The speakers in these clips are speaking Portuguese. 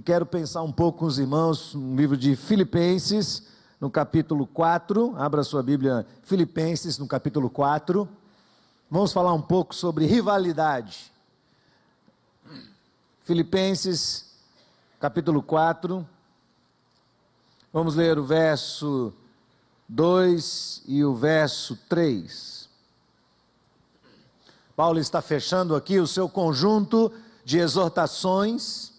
e quero pensar um pouco com os irmãos no livro de Filipenses, no capítulo 4, abra sua Bíblia, Filipenses, no capítulo 4, vamos falar um pouco sobre rivalidade. Filipenses, capítulo 4, vamos ler o verso 2 e o verso 3. Paulo está fechando aqui o seu conjunto de exortações,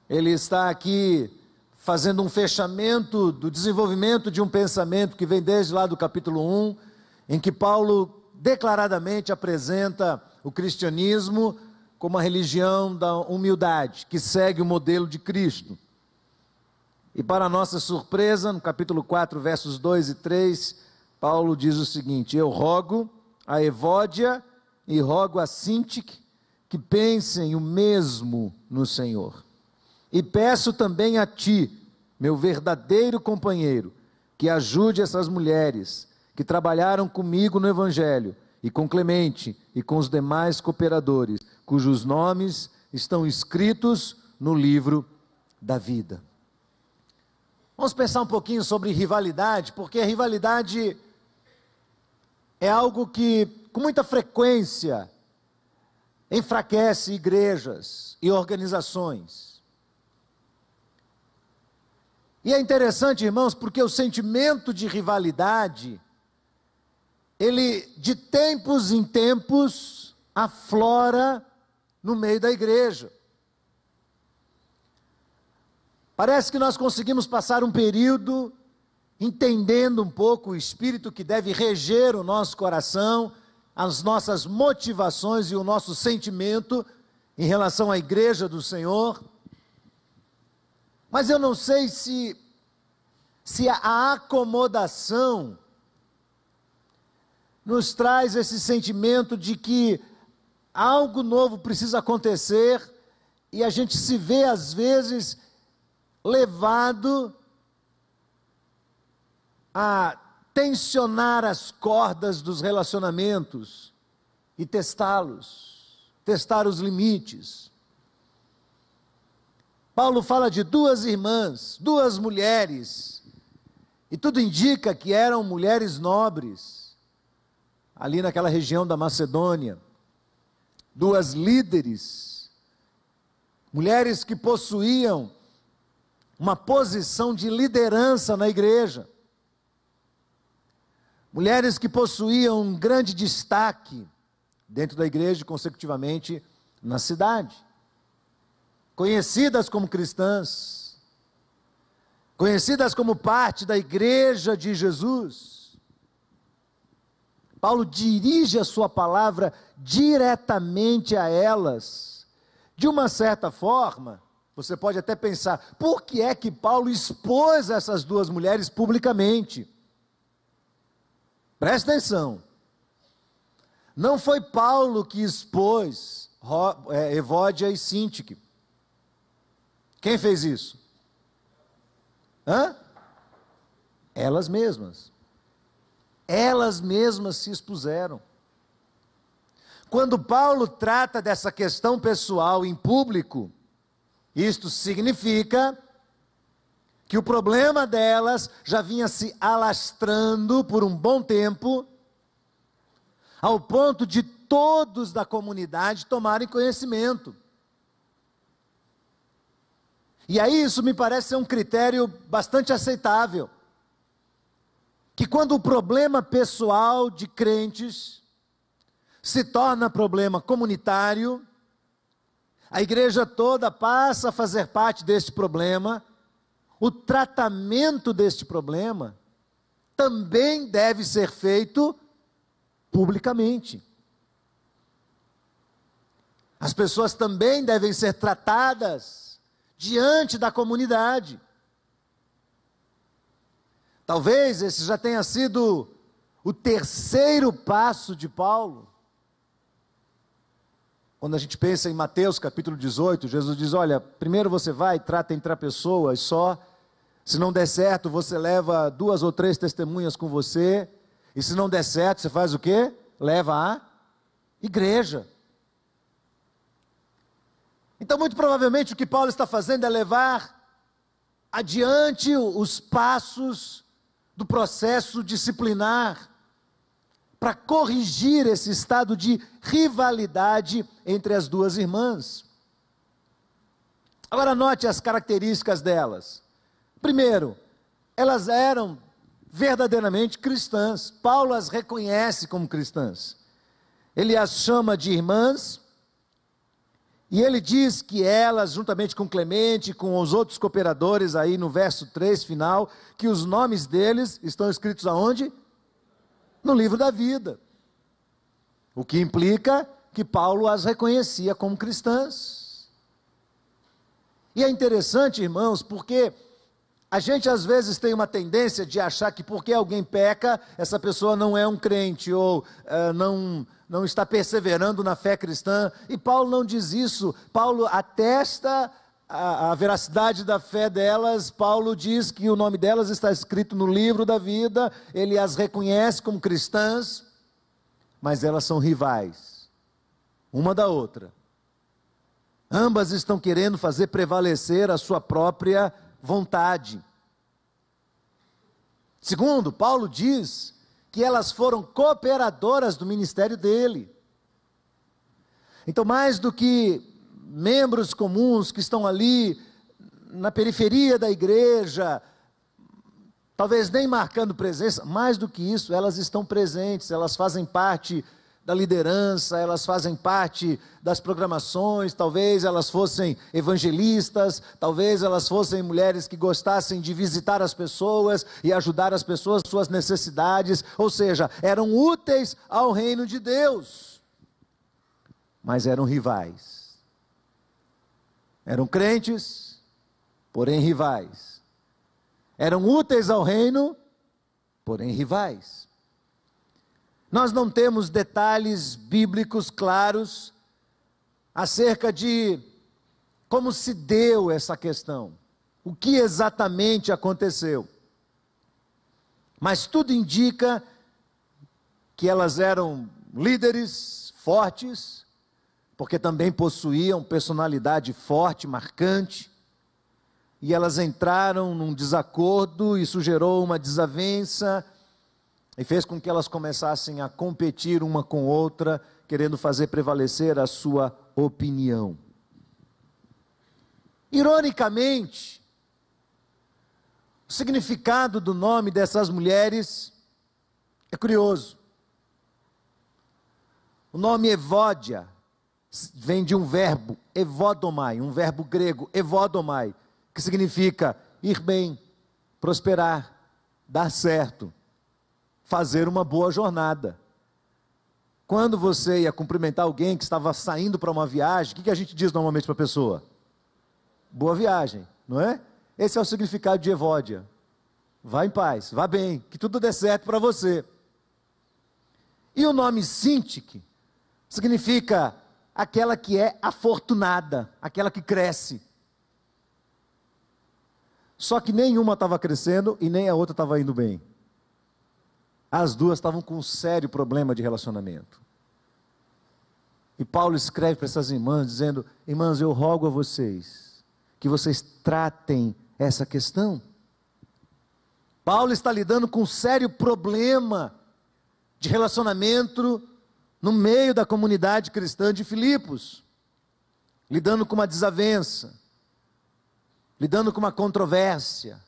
ele está aqui fazendo um fechamento do desenvolvimento de um pensamento que vem desde lá do capítulo 1, em que Paulo declaradamente apresenta o cristianismo como a religião da humildade, que segue o modelo de Cristo. E para nossa surpresa, no capítulo 4, versos 2 e 3, Paulo diz o seguinte: eu rogo a Evódia e rogo a Sintique que pensem o mesmo no Senhor. E peço também a ti, meu verdadeiro companheiro, que ajude essas mulheres que trabalharam comigo no Evangelho, e com Clemente e com os demais cooperadores, cujos nomes estão escritos no livro da vida. Vamos pensar um pouquinho sobre rivalidade, porque a rivalidade é algo que, com muita frequência, enfraquece igrejas e organizações. E é interessante, irmãos, porque o sentimento de rivalidade, ele de tempos em tempos aflora no meio da igreja. Parece que nós conseguimos passar um período entendendo um pouco o espírito que deve reger o nosso coração, as nossas motivações e o nosso sentimento em relação à igreja do Senhor. Mas eu não sei se a acomodação nos traz esse sentimento de que algo novo precisa acontecer e a gente se vê às vezes levado a tensionar as cordas dos relacionamentos e testar os limites. Paulo fala de duas irmãs, duas mulheres, e tudo indica que eram mulheres nobres, ali naquela região da Macedônia, duas líderes, mulheres que possuíam uma posição de liderança na igreja, mulheres que possuíam um grande destaque dentro da igreja e consecutivamente na cidade, conhecidas como cristãs, conhecidas como parte da igreja de Jesus. Paulo dirige a sua palavra diretamente a elas. De uma certa forma, você pode até pensar, por que é que Paulo expôs essas duas mulheres publicamente? Presta atenção, não foi Paulo que expôs Evódia e Sintique. Quem fez isso? Elas mesmas. Elas mesmas se expuseram. Quando Paulo trata dessa questão pessoal em público, isto significa que o problema delas já vinha se alastrando por um bom tempo, ao ponto de todos da comunidade tomarem conhecimento. E aí isso me parece ser um critério bastante aceitável, que quando o problema pessoal de crentes se torna problema comunitário, a igreja toda passa a fazer parte deste problema, o tratamento deste problema também deve ser feito publicamente. As pessoas também devem ser tratadas diante da comunidade. Talvez esse já tenha sido o terceiro passo de Paulo. Quando a gente pensa em Mateus capítulo 18, Jesus diz, olha, primeiro você vai e trata entre pessoas só, se não der certo você leva 2 ou 3 testemunhas com você, e se não der certo você faz o quê? Leva a igreja. Então, muito provavelmente, o que Paulo está fazendo é levar adiante os passos do processo disciplinar para corrigir esse estado de rivalidade entre as duas irmãs. Agora, note as características delas. Primeiro, elas eram verdadeiramente cristãs. Paulo as reconhece como cristãs. Ele as chama de irmãs, e ele diz que elas, juntamente com Clemente, com os outros cooperadores, aí no verso 3 final, que os nomes deles estão escritos aonde? No livro da vida. O que implica que Paulo as reconhecia como cristãs. E é interessante, irmãos, porque a gente às vezes tem uma tendência de achar que porque alguém peca, essa pessoa não é um crente, ou não está perseverando na fé cristã, e Paulo não diz isso. Paulo atesta a veracidade da fé delas. Paulo diz que o nome delas está escrito no livro da vida, ele as reconhece como cristãs, mas elas são rivais, uma da outra. Ambas estão querendo fazer prevalecer a sua própria vontade. Segundo, Paulo diz que elas foram cooperadoras do ministério dele. Então, mais do que membros comuns que estão ali na periferia da igreja, talvez nem marcando presença, mais do que isso, elas estão presentes, elas fazem parte da liderança, elas fazem parte das programações, talvez elas fossem evangelistas, talvez elas fossem mulheres que gostassem de visitar as pessoas e ajudar as pessoas, suas necessidades, ou seja, eram úteis ao reino de Deus, mas eram rivais. Eram crentes, porém rivais. Eram úteis ao reino, porém rivais. Nós não temos detalhes bíblicos claros acerca de como se deu essa questão, o que exatamente aconteceu. Mas tudo indica que elas eram líderes fortes, porque também possuíam personalidade forte, marcante, e elas entraram num desacordo, isso gerou uma desavença, e fez com que elas começassem a competir uma com outra, querendo fazer prevalecer a sua opinião. Ironicamente, o significado do nome dessas mulheres é curioso. O nome Evódia vem de um verbo, evodomai, um verbo grego, evodomai, que significa ir bem, prosperar, dar certo, fazer uma boa jornada. Quando você ia cumprimentar alguém que estava saindo para uma viagem, o que a gente diz normalmente para a pessoa? Boa viagem, não é? Esse é o significado de Evódia. Vá em paz, vá bem, que tudo dê certo para você. E o nome Sintique significa aquela que é afortunada, aquela que cresce. Só que nenhuma estava crescendo e nem a outra estava indo bem. As duas estavam com um sério problema de relacionamento. E Paulo escreve para essas irmãs, dizendo: irmãs, eu rogo a vocês, que vocês tratem essa questão. Paulo está lidando com um sério problema de relacionamento no meio da comunidade cristã de Filipos, lidando com uma desavença, lidando com uma controvérsia,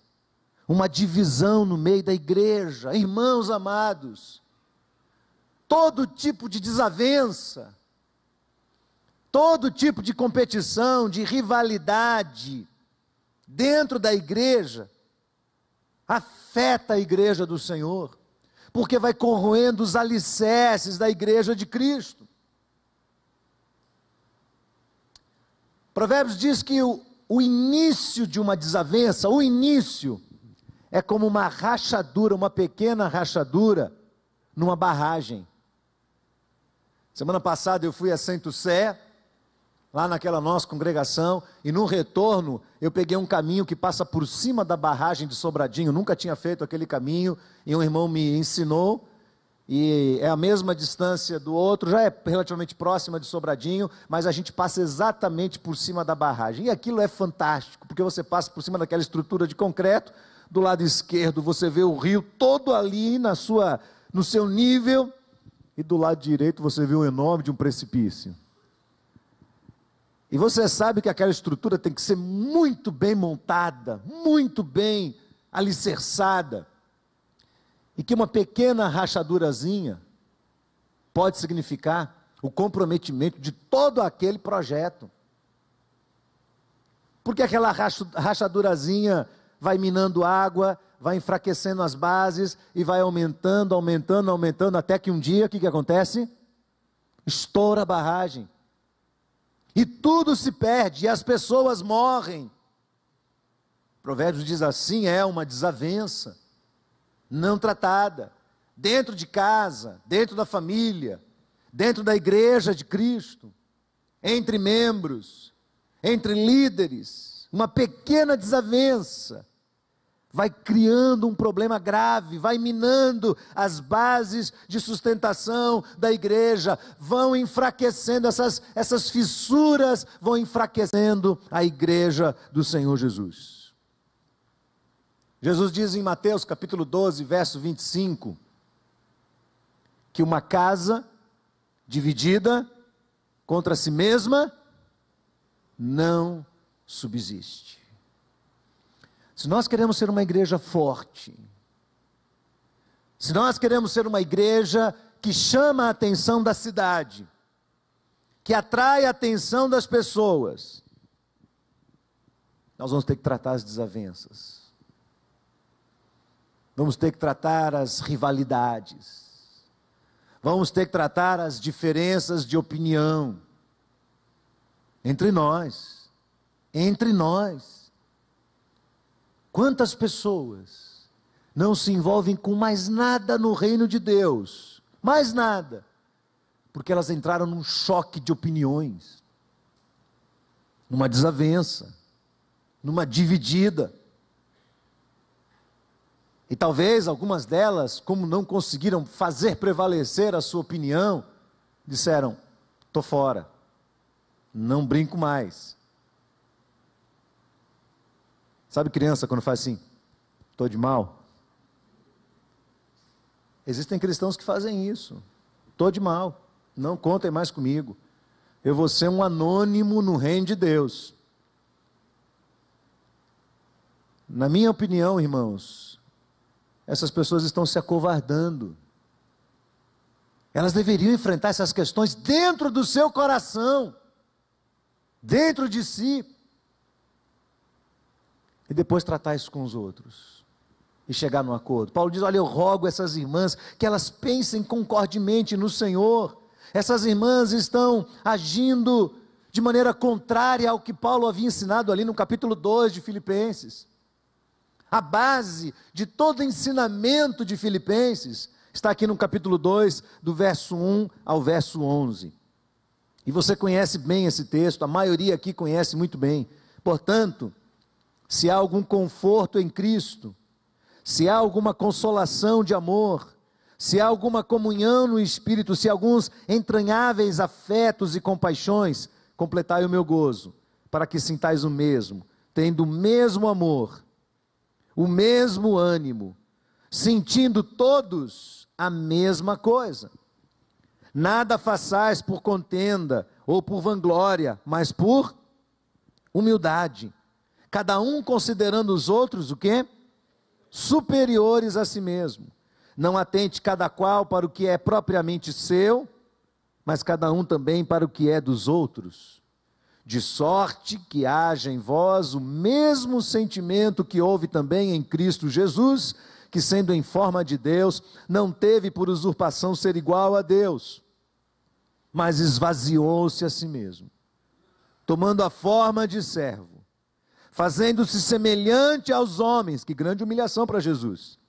uma divisão no meio da igreja. Irmãos amados, todo tipo de desavença, todo tipo de competição, de rivalidade dentro da igreja, afeta a igreja do Senhor, porque vai corroendo os alicerces da igreja de Cristo. Provérbios diz que o início de uma desavença, o início é como uma rachadura, uma pequena rachadura numa barragem. Semana passada eu fui a Santo Sé, lá naquela nossa congregação, e no retorno eu peguei um caminho que passa por cima da barragem de Sobradinho. Nunca tinha feito aquele caminho, e um irmão me ensinou, e é a mesma distância do outro, já é relativamente próxima de Sobradinho, mas a gente passa exatamente por cima da barragem. E aquilo é fantástico, porque você passa por cima daquela estrutura de concreto, do lado esquerdo você vê o rio todo ali no seu nível, e do lado direito você vê um enorme de um precipício. E você sabe que aquela estrutura tem que ser muito bem montada, muito bem alicerçada, e que uma pequena rachadurazinha pode significar o comprometimento de todo aquele projeto. Porque aquela rachadurazinha vai minando água, vai enfraquecendo as bases e vai aumentando, até que um dia, o que acontece? Estoura a barragem. E tudo se perde, e as pessoas morrem. Provérbios diz assim, é uma desavença não tratada, dentro de casa, dentro da família, dentro da igreja de Cristo, entre membros, entre líderes, uma pequena desavença vai criando um problema grave, vai minando as bases de sustentação da igreja, vão enfraquecendo, essas fissuras vão enfraquecendo a igreja do Senhor Jesus. Jesus diz em Mateus capítulo 12, verso 25, que uma casa dividida contra si mesma não subsiste. Se nós queremos ser uma igreja forte, se nós queremos ser uma igreja que chama a atenção da cidade, que atrai a atenção das pessoas, nós vamos ter que tratar as desavenças. Vamos ter que tratar as rivalidades. Vamos ter que tratar as diferenças de opinião entre nós. Entre nós. Quantas pessoas não se envolvem com mais nada no reino de Deus? Mais nada. Porque elas entraram num choque de opiniões. Numa desavença. Numa dividida. E talvez algumas delas, como não conseguiram fazer prevalecer a sua opinião, disseram, estou fora, não brinco mais. Sabe criança quando faz assim, estou de mal? Existem cristãos que fazem isso, estou de mal, não contem mais comigo, eu vou ser um anônimo no reino de Deus. Na minha opinião, irmãos, essas pessoas estão se acovardando. Elas deveriam enfrentar essas questões dentro do seu coração, dentro de si, e depois tratar isso com os outros, e chegar num acordo. Paulo diz, olha, eu rogo essas irmãs, que elas pensem concordemente no Senhor. Essas irmãs estão agindo de maneira contrária ao que Paulo havia ensinado ali no capítulo 2 de Filipenses. A base de todo ensinamento de Filipenses está aqui no capítulo 2, do verso 1 ao verso 11. E você conhece bem esse texto, a maioria aqui conhece muito bem. Portanto, se há algum conforto em Cristo, se há alguma consolação de amor, se há alguma comunhão no Espírito, se há alguns entranháveis afetos e compaixões, completai o meu gozo, para que sintais o mesmo, tendo o mesmo amor, o mesmo ânimo, sentindo todos a mesma coisa. Nada façais por contenda ou por vanglória, mas por humildade. Cada um considerando os outros o quê? Superiores a si mesmo. Não atente cada qual para o que é propriamente seu, mas cada um também para o que é dos outros. De sorte que haja em vós o mesmo sentimento que houve também em Cristo Jesus, que sendo em forma de Deus, não teve por usurpação ser igual a Deus, mas esvaziou-se a si mesmo, tomando a forma de servo, fazendo-se semelhante aos homens, que grande humilhação para Jesus,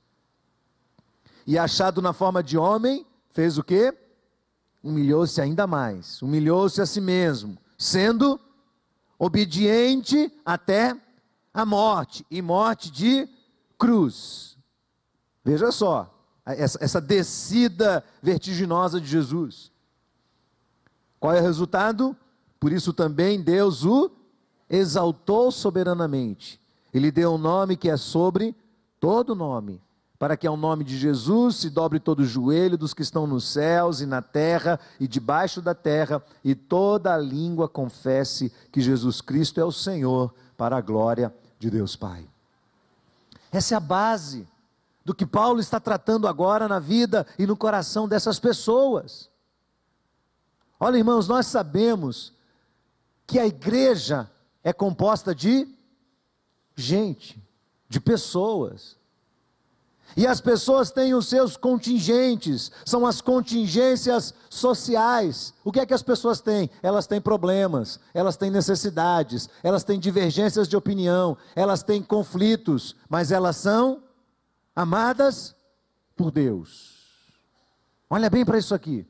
e achado na forma de homem, fez o quê? Humilhou-se ainda mais, humilhou-se a si mesmo, sendo obediente até a morte, e morte de cruz. Veja só, essa descida vertiginosa de Jesus. Qual é o resultado? Por isso também Deus o exaltou soberanamente. Ele deu um nome que é sobre todo nome, para que ao nome de Jesus se dobre todo o joelho dos que estão nos céus e na terra e debaixo da terra, e toda a língua confesse que Jesus Cristo é o Senhor, para a glória de Deus Pai. Essa é a base do que Paulo está tratando agora na vida e no coração dessas pessoas. Olha, irmãos, nós sabemos que a igreja é composta de gente, de pessoas. E as pessoas têm os seus contingentes, são as contingências sociais. O que é que as pessoas têm? Elas têm problemas, elas têm necessidades, elas têm divergências de opinião, elas têm conflitos, mas elas são amadas por Deus. Olha bem para isso aqui,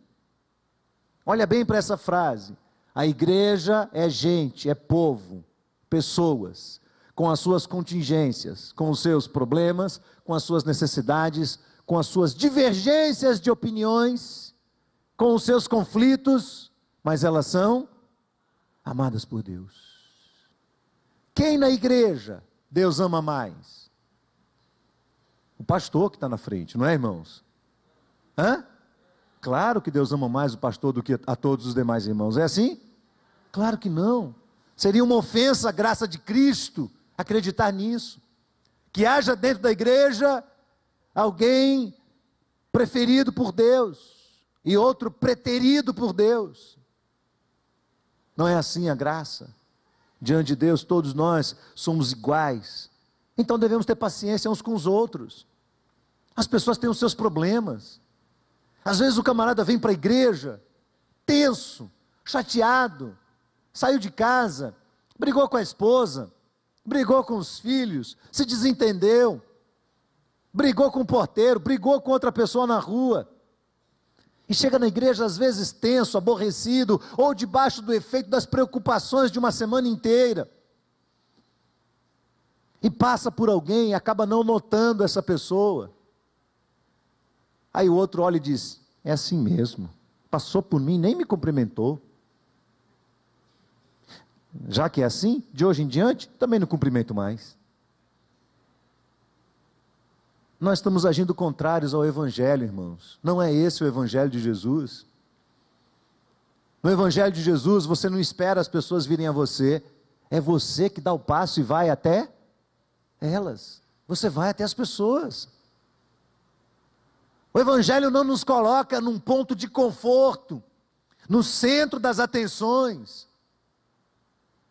olha bem para essa frase. A igreja é gente, é povo, pessoas, com as suas contingências, com os seus problemas, com as suas necessidades, com as suas divergências de opiniões, com os seus conflitos, mas elas são amadas por Deus. Quem na igreja Deus ama mais? O pastor que está na frente, não é, irmãos? Claro que Deus ama mais o pastor do que a todos os demais irmãos, é assim? Claro que não. Seria uma ofensa à graça de Cristo acreditar nisso, que haja dentro da igreja alguém preferido por Deus e outro preterido por Deus. Não é assim a graça. Diante de Deus todos nós somos iguais, então devemos ter paciência uns com os outros. As pessoas têm os seus problemas. Às vezes o camarada vem para a igreja tenso, chateado, saiu de casa, brigou com a esposa, brigou com os filhos, se desentendeu, brigou com o porteiro, brigou com outra pessoa na rua, e chega na igreja às vezes tenso, aborrecido, ou debaixo do efeito das preocupações de uma semana inteira, e passa por alguém e acaba não notando essa pessoa. Aí o outro olha e diz: é assim mesmo, passou por mim, nem me cumprimentou. Já que é assim, de hoje em diante, também não cumprimento mais. Nós estamos agindo contrários ao Evangelho, irmãos. Não é esse o Evangelho de Jesus. No Evangelho de Jesus, você não espera as pessoas virem a você, é você que dá o passo e vai até elas. Você vai até as pessoas. O Evangelho não nos coloca num ponto de conforto, no centro das atenções.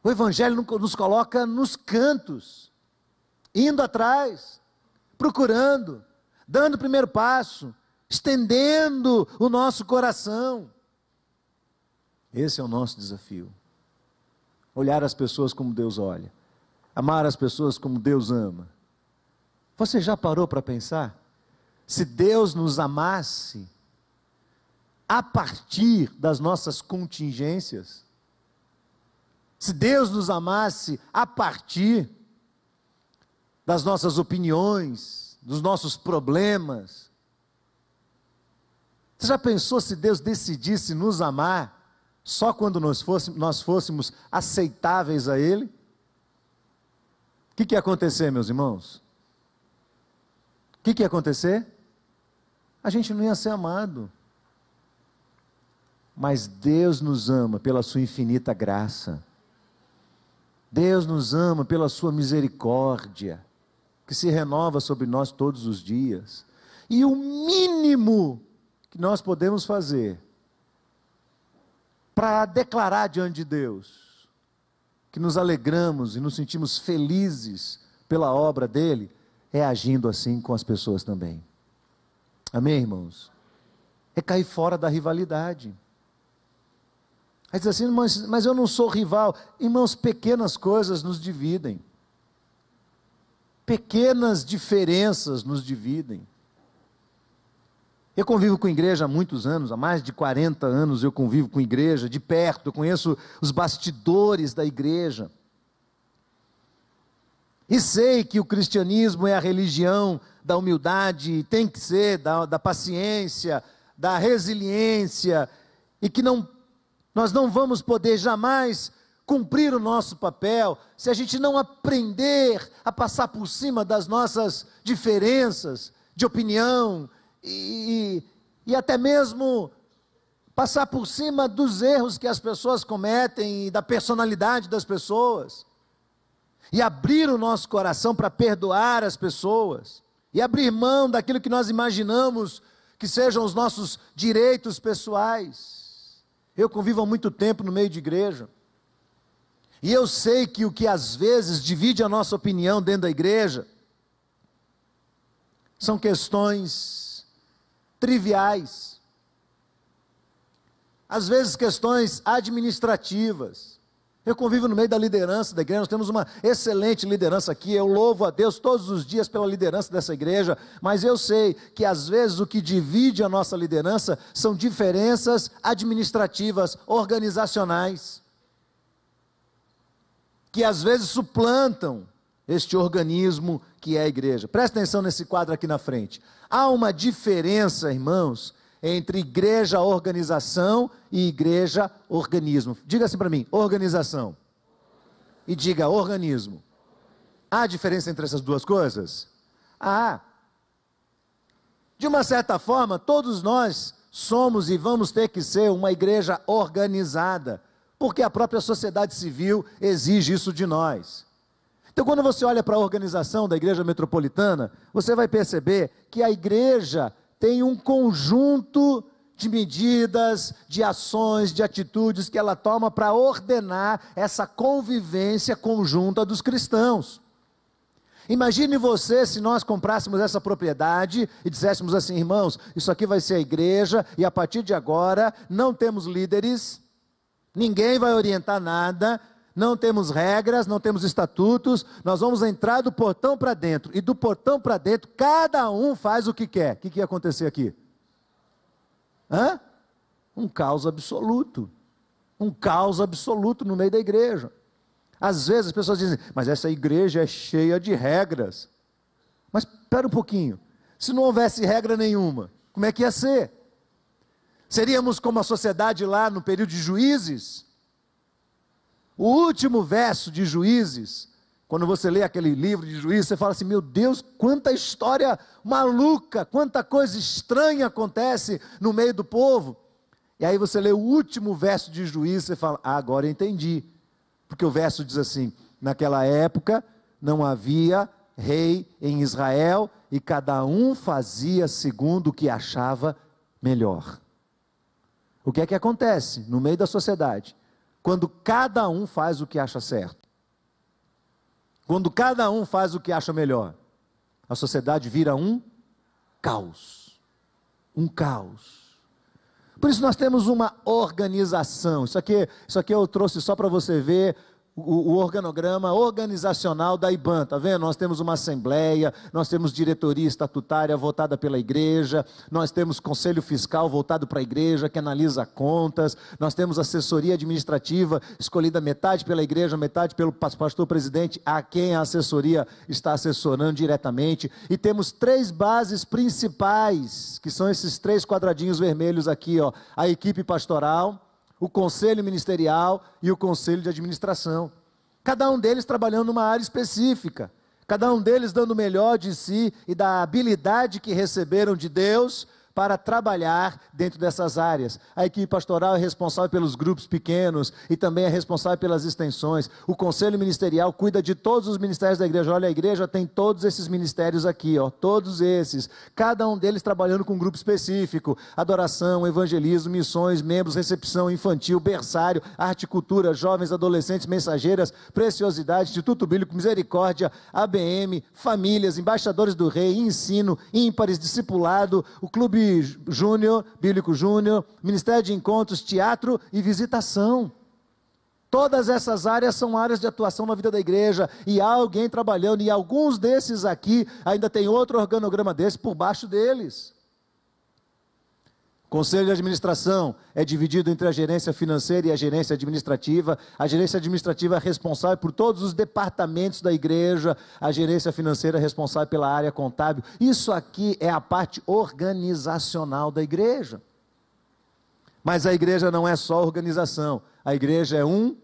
O Evangelho nos coloca nos cantos, indo atrás, procurando, dando o primeiro passo, estendendo o nosso coração. Esse é o nosso desafio. Olhar as pessoas como Deus olha, amar as pessoas como Deus ama. Você já parou para pensar? Se Deus nos amasse a partir das nossas contingências, se Deus nos amasse a partir das nossas opiniões, dos nossos problemas, você já pensou se Deus decidisse nos amar só quando nós fôssemos aceitáveis a Ele? O que ia acontecer, meus irmãos? O que ia acontecer? A gente não ia ser amado. Mas Deus nos ama pela sua infinita graça. Deus nos ama pela sua misericórdia, que se renova sobre nós todos os dias. E o mínimo que nós podemos fazer para declarar diante de Deus que nos alegramos e nos sentimos felizes pela obra dele, é agindo assim com as pessoas também. Amém, irmãos? É cair fora da rivalidade. Aí diz assim: mas eu não sou rival. Irmãos, pequenas coisas nos dividem. Pequenas diferenças nos dividem. Eu convivo com igreja há muitos anos, há mais de 40 anos eu convivo com igreja, de perto, eu conheço os bastidores da igreja. E sei que o cristianismo é a religião da humildade, tem que ser da paciência, da resiliência, e que nós não vamos poder jamais cumprir o nosso papel se a gente não aprender a passar por cima das nossas diferenças de opinião e até mesmo passar por cima dos erros que as pessoas cometem e da personalidade das pessoas, e abrir o nosso coração para perdoar as pessoas, e abrir mão daquilo que nós imaginamos que sejam os nossos direitos pessoais. Eu convivo há muito tempo no meio de igreja, e eu sei que o que às vezes divide a nossa opinião dentro da igreja são questões triviais, às vezes questões administrativas. Eu convivo no meio da liderança da igreja, nós temos uma excelente liderança aqui, eu louvo a Deus todos os dias pela liderança dessa igreja, mas eu sei que às vezes o que divide a nossa liderança são diferenças administrativas, organizacionais, que às vezes suplantam este organismo que é a igreja. Presta atenção nesse quadro aqui na frente. Há uma diferença, irmãos, entre igreja organização e igreja organismo. Diga assim para mim, organização. E diga organismo. Há diferença entre essas duas coisas? Há. De uma certa forma, todos nós somos e vamos ter que ser uma igreja organizada, porque a própria sociedade civil exige isso de nós. Então, quando você olha para a organização da igreja metropolitana, você vai perceber que a igreja tem um conjunto de medidas, de ações, de atitudes que ela toma para ordenar essa convivência conjunta dos cristãos. Imagine você se nós comprássemos essa propriedade e disséssemos assim, irmãos, isso aqui vai ser a igreja e a partir de agora não temos líderes, ninguém vai orientar nada, não temos regras, não temos estatutos, nós vamos entrar do portão para dentro, e do portão para dentro, cada um faz o que quer. O que ia acontecer aqui? Um caos absoluto no meio da igreja. Às vezes as pessoas dizem, mas essa igreja é cheia de regras. Mas espera um pouquinho, se não houvesse regra nenhuma, como é que ia ser? Seríamos como a sociedade lá no período de Juízes? O último verso de Juízes, quando você lê aquele livro de Juízes, você fala assim, meu Deus, quanta história maluca, quanta coisa estranha acontece no meio do povo. E aí você lê o último verso de Juízes, você fala, agora eu entendi. Porque o verso diz assim, naquela época não havia rei em Israel, e cada um fazia segundo o que achava melhor. O que é que acontece no meio da sociedade? Quando cada um faz o que acha certo, quando cada um faz o que acha melhor, a sociedade vira um caos. Por isso nós temos uma organização. Isso aqui eu trouxe só para você ver o organograma organizacional da IBAN, está vendo? Nós temos uma assembleia, nós temos diretoria estatutária votada pela igreja, nós temos conselho fiscal voltado para a igreja, que analisa contas, nós temos assessoria administrativa, escolhida metade pela igreja, metade pelo pastor presidente, a quem a assessoria está assessorando diretamente, e temos 3 bases principais, que são esses 3 quadradinhos vermelhos aqui, ó, a equipe pastoral, o conselho ministerial e o conselho de administração. Cada um deles trabalhando numa área específica, cada um deles dando o melhor de si e da habilidade que receberam de Deus para trabalhar dentro dessas áreas. A equipe pastoral é responsável pelos grupos pequenos e também é responsável pelas extensões. O conselho ministerial cuida de todos os ministérios da igreja. Olha, a igreja tem todos esses ministérios aqui, ó, todos esses, cada um deles trabalhando com um grupo específico: adoração, evangelismo, missões, membros, recepção infantil, berçário, arte, cultura, jovens, adolescentes, mensageiras, preciosidade, Instituto Bíblico, Misericórdia, ABM, famílias, embaixadores do rei, ensino, ímpares, discipulado, o clube Júnior, Bíblico Júnior, Ministério de Encontros, Teatro e Visitação. Todas essas áreas são áreas de atuação na vida da igreja, e há alguém trabalhando, e alguns desses aqui ainda tem outro organograma desse por baixo deles. Conselho de administração é dividido entre a gerência financeira e a gerência administrativa. A gerência administrativa é responsável por todos os departamentos da igreja. A gerência financeira é responsável pela área contábil. Isso aqui é a parte organizacional da igreja. Mas a igreja não é só organização. A igreja é um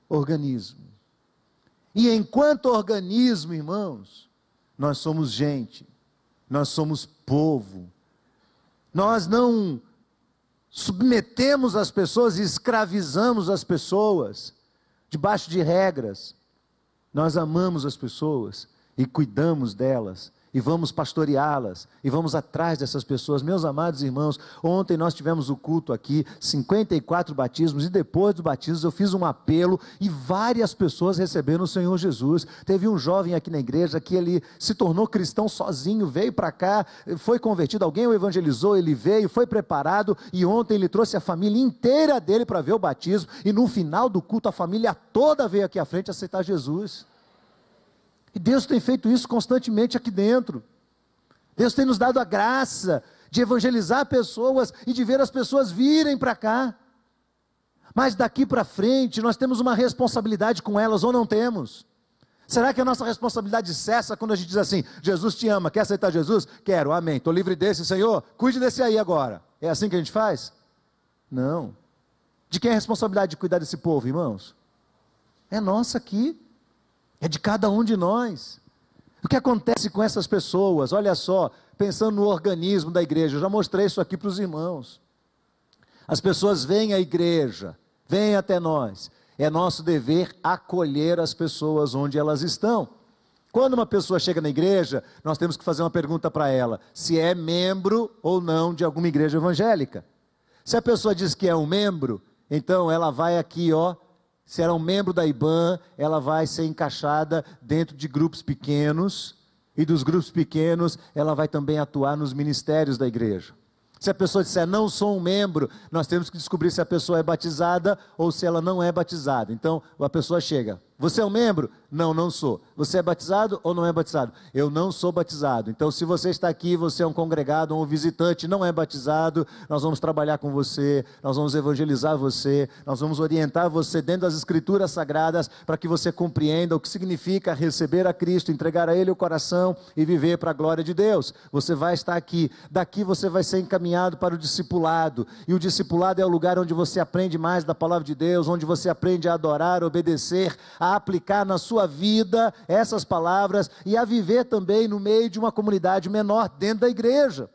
organismo. E enquanto organismo, irmãos, nós somos gente. Nós somos povo. Nós não submetemos as pessoas e escravizamos as pessoas debaixo de regras. Nós amamos as pessoas e cuidamos delas e vamos pastoreá-las e vamos atrás dessas pessoas. Meus amados irmãos, ontem nós tivemos o culto aqui, 54 batismos, e depois do batismo eu fiz um apelo e várias pessoas receberam o Senhor Jesus. Teve um jovem aqui na igreja que ele se tornou cristão sozinho, veio para cá, foi convertido, alguém o evangelizou, ele veio, foi preparado, e ontem ele trouxe a família inteira dele para ver o batismo, e no final do culto a família toda veio aqui à frente aceitar Jesus. E Deus tem feito isso constantemente aqui dentro. Deus tem nos dado a graça de evangelizar pessoas e de ver as pessoas virem para cá. Mas daqui para frente nós temos uma responsabilidade com elas ou não temos? Será que a nossa responsabilidade cessa quando a gente diz assim: Jesus te ama, quer aceitar Jesus? Quero, amém, estou livre desse, Senhor, cuide desse aí agora. É assim que a gente faz? Não. De quem é a responsabilidade de cuidar desse povo, irmãos? É nossa aqui. É de cada um de nós. O que acontece com essas pessoas? Olha só, pensando no organismo da igreja, eu já mostrei isso aqui para os irmãos. As pessoas vêm à igreja, vêm até nós. É nosso dever acolher as pessoas onde elas estão. Quando uma pessoa chega na igreja, nós temos que fazer uma pergunta para ela, se é membro ou não de alguma igreja evangélica. Se a pessoa diz que é um membro, então ela vai aqui, se ela é um membro da IBAN, ela vai ser encaixada dentro de grupos pequenos, e dos grupos pequenos, ela vai também atuar nos ministérios da igreja. Se a pessoa disser, não sou um membro, nós temos que descobrir se a pessoa é batizada, ou se ela não é batizada. Então, a pessoa chega, você é um membro? Não, não sou. Você é batizado ou não é batizado? Eu não sou batizado. Então, se você está aqui, você é um congregado ou um visitante, não é batizado, nós vamos trabalhar com você, nós vamos evangelizar você, nós vamos orientar você dentro das escrituras sagradas, para que você compreenda o que significa receber a Cristo, entregar a Ele o coração e viver para a glória de Deus. Você vai estar aqui, daqui você vai ser encaminhado para o discipulado, e o discipulado é o lugar onde você aprende mais da palavra de Deus, onde você aprende a adorar, obedecer, a aplicar na sua vida essas palavras e a viver também no meio de uma comunidade menor dentro da igreja.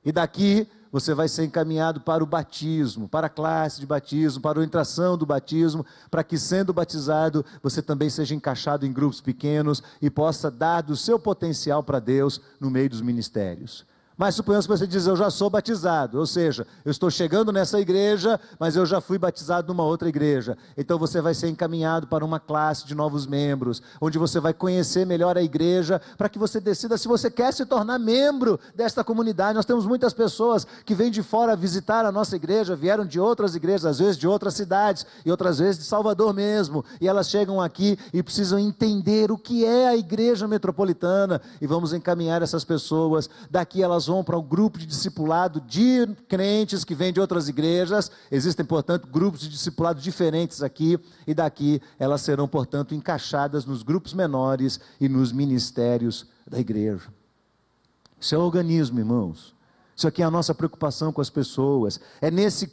E daqui você vai ser encaminhado para o batismo, para a classe de batismo, para a orientação do batismo, para que, sendo batizado, você também seja encaixado em grupos pequenos e possa dar do seu potencial para Deus no meio dos ministérios. Mas suponhamos que você diz, eu já sou batizado, ou seja, eu estou chegando nessa igreja, mas eu já fui batizado numa outra igreja. Então você vai ser encaminhado para uma classe de novos membros, onde você vai conhecer melhor a igreja, para que você decida se você quer se tornar membro desta comunidade. Nós temos muitas pessoas que vêm de fora visitar a nossa igreja, vieram de outras igrejas, às vezes de outras cidades, e outras vezes de Salvador mesmo, e elas chegam aqui e precisam entender o que é a igreja metropolitana, e vamos encaminhar essas pessoas. Daqui elas vão para um grupo de discipulado de crentes que vêm de outras igrejas. Existem, portanto, grupos de discipulado diferentes aqui, e daqui elas serão, portanto, encaixadas nos grupos menores e nos ministérios da igreja. Isso é um organismo, irmãos. Isso aqui é a nossa preocupação com as pessoas. É nesse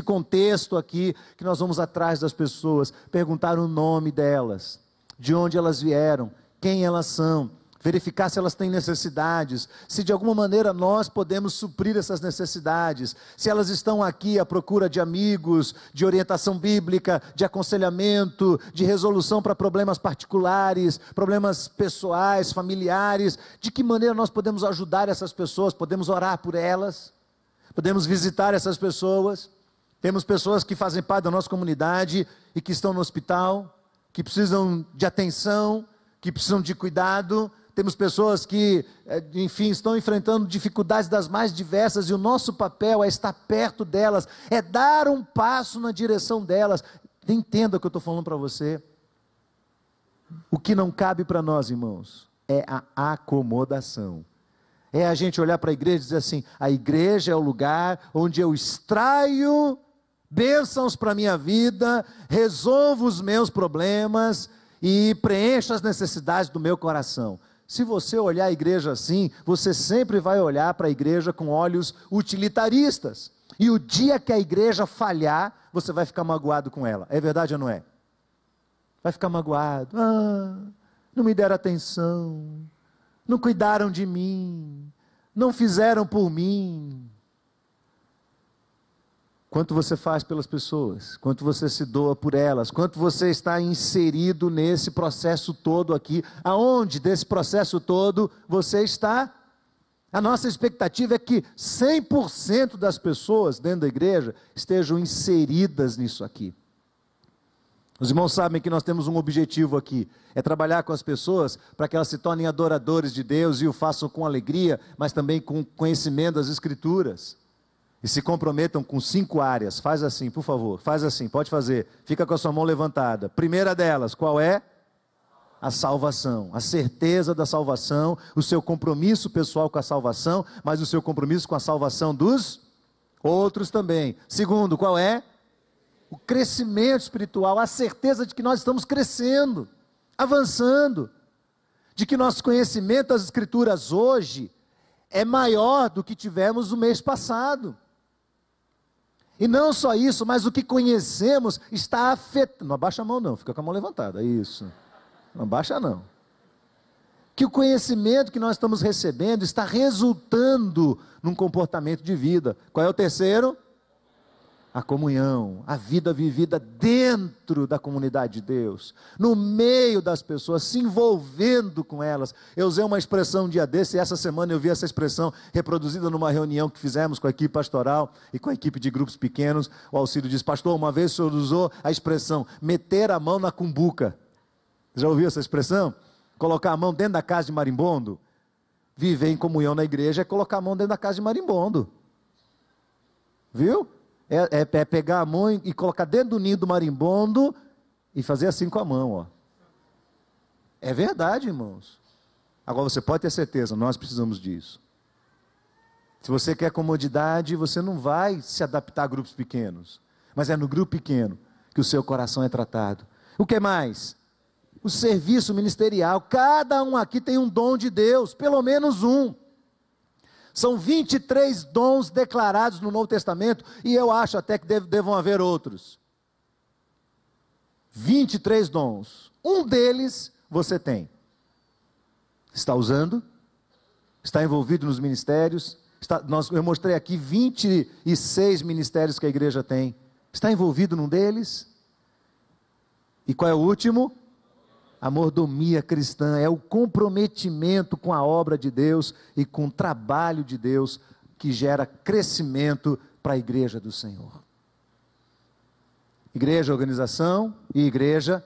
contexto aqui que nós vamos atrás das pessoas, perguntar o nome delas, de onde elas vieram, quem elas são, verificar se elas têm necessidades, se de alguma maneira nós podemos suprir essas necessidades, se elas estão aqui à procura de amigos, de orientação bíblica, de aconselhamento, de resolução para problemas particulares, problemas pessoais, familiares, de que maneira nós podemos ajudar essas pessoas, podemos orar por elas, podemos visitar essas pessoas. Temos pessoas que fazem parte da nossa comunidade e que estão no hospital, que precisam de atenção, que precisam de cuidado. Temos pessoas que, enfim, estão enfrentando dificuldades das mais diversas, e o nosso papel é estar perto delas, é dar um passo na direção delas. Entenda o que eu estou falando para você. O que não cabe para nós, irmãos, é a acomodação. É a gente olhar para a igreja e dizer assim: a igreja é o lugar onde eu extraio bênçãos para a minha vida, resolvo os meus problemas e preencho as necessidades do meu coração. Se você olhar a igreja assim, você sempre vai olhar para a igreja com olhos utilitaristas. E o dia que a igreja falhar, você vai ficar magoado com ela. É verdade ou não é? Vai ficar magoado. Não me deram atenção, não cuidaram de mim, não fizeram por mim. Quanto você faz pelas pessoas, quanto você se doa por elas, quanto você está inserido nesse processo todo aqui, aonde desse processo todo você está? A nossa expectativa é que 100% das pessoas dentro da igreja estejam inseridas nisso aqui. Os irmãos sabem que nós temos um objetivo aqui, é trabalhar com as pessoas para que elas se tornem adoradores de Deus e o façam com alegria, mas também com conhecimento das Escrituras. E se comprometam com 5 áreas. Faz assim, por favor, faz assim, pode fazer. Fica com a sua mão levantada. Primeira delas, qual é? A salvação, a certeza da salvação, o seu compromisso pessoal com a salvação, mas o seu compromisso com a salvação dos outros também. Segundo, qual é? O crescimento espiritual, a certeza de que nós estamos crescendo, avançando, de que nosso conhecimento das Escrituras hoje é maior do que tivemos no mês passado. E não só isso, mas o que conhecemos está afetando. Não abaixa a mão não, fica com a mão levantada, isso. Não abaixa não. Que o conhecimento que nós estamos recebendo está resultando num comportamento de vida. Qual é o terceiro? A comunhão, a vida vivida dentro da comunidade de Deus, no meio das pessoas, se envolvendo com elas. Eu usei uma expressão um dia desse, e essa semana eu vi essa expressão reproduzida numa reunião que fizemos com a equipe pastoral e com a equipe de grupos pequenos. O Alcídio diz: pastor, uma vez o senhor usou a expressão meter a mão na cumbuca. Já ouviu essa expressão? Colocar a mão dentro da casa de marimbondo. Viver em comunhão na igreja é colocar a mão dentro da casa de marimbondo. Viu? É pegar a mão e colocar dentro do ninho do marimbondo e fazer assim com a mão, ó. É verdade, irmãos. Agora você pode ter certeza, nós precisamos disso. Se você quer comodidade, você não vai se adaptar a grupos pequenos. Mas é no grupo pequeno que o seu coração é tratado. O que mais? O serviço ministerial. Cada um aqui tem um dom de Deus, pelo menos um. São 23 dons declarados no Novo Testamento, e eu acho até que devam haver outros. 23 dons. Um deles você tem. Está usando? Está envolvido nos ministérios? Eu mostrei aqui 26 ministérios que a igreja tem. Está envolvido num deles? E qual é o último? A mordomia cristã é o comprometimento com a obra de Deus e com o trabalho de Deus que gera crescimento para a igreja do Senhor. Igreja, organização, e igreja,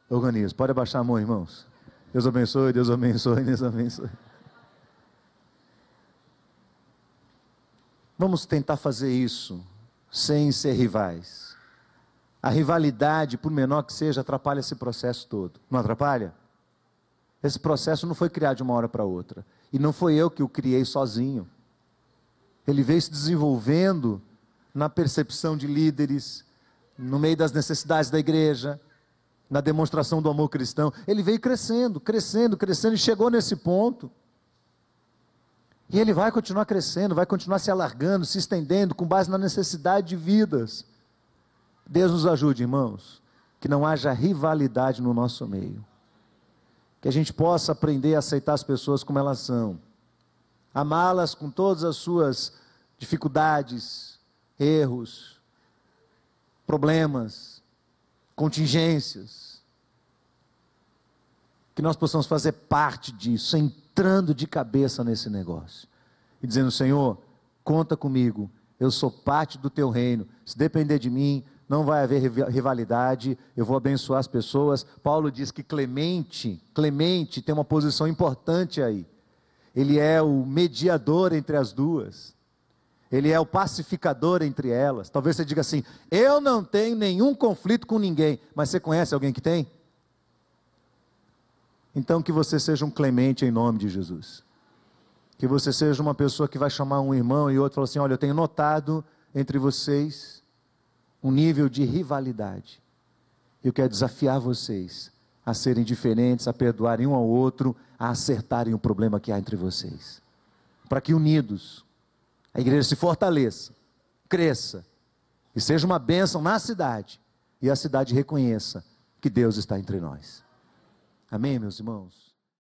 organismo. Pode abaixar a mão, irmãos. Deus abençoe, Deus abençoe, Deus abençoe. Vamos tentar fazer isso sem ser rivais. A rivalidade, por menor que seja, atrapalha esse processo todo. Não atrapalha? Esse processo não foi criado de uma hora para outra. E não foi eu que o criei sozinho. Ele veio se desenvolvendo na percepção de líderes, no meio das necessidades da igreja, na demonstração do amor cristão. Ele veio crescendo, crescendo, crescendo e chegou nesse ponto. E ele vai continuar crescendo, vai continuar se alargando, se estendendo, com base na necessidade de vidas. Deus nos ajude, irmãos, que não haja rivalidade no nosso meio, que a gente possa aprender a aceitar as pessoas como elas são, amá-las com todas as suas dificuldades, erros, problemas, contingências, que nós possamos fazer parte disso, entrando de cabeça nesse negócio, e dizendo: Senhor, conta comigo, eu sou parte do teu reino, se depender de mim, não vai haver rivalidade, eu vou abençoar as pessoas. Paulo diz que Clemente tem uma posição importante aí. Ele é o mediador entre as duas. Ele é o pacificador entre elas. Talvez você diga assim: eu não tenho nenhum conflito com ninguém. Mas você conhece alguém que tem? Então que você seja um Clemente em nome de Jesus. Que você seja uma pessoa que vai chamar um irmão e outro e falar assim: olha, eu tenho notado entre vocês um nível de rivalidade. Eu quero desafiar vocês a serem diferentes, a perdoarem um ao outro, a acertarem o problema que há entre vocês. Para que unidos a igreja se fortaleça, cresça e seja uma bênção na cidade e a cidade reconheça que Deus está entre nós. Amém, meus irmãos?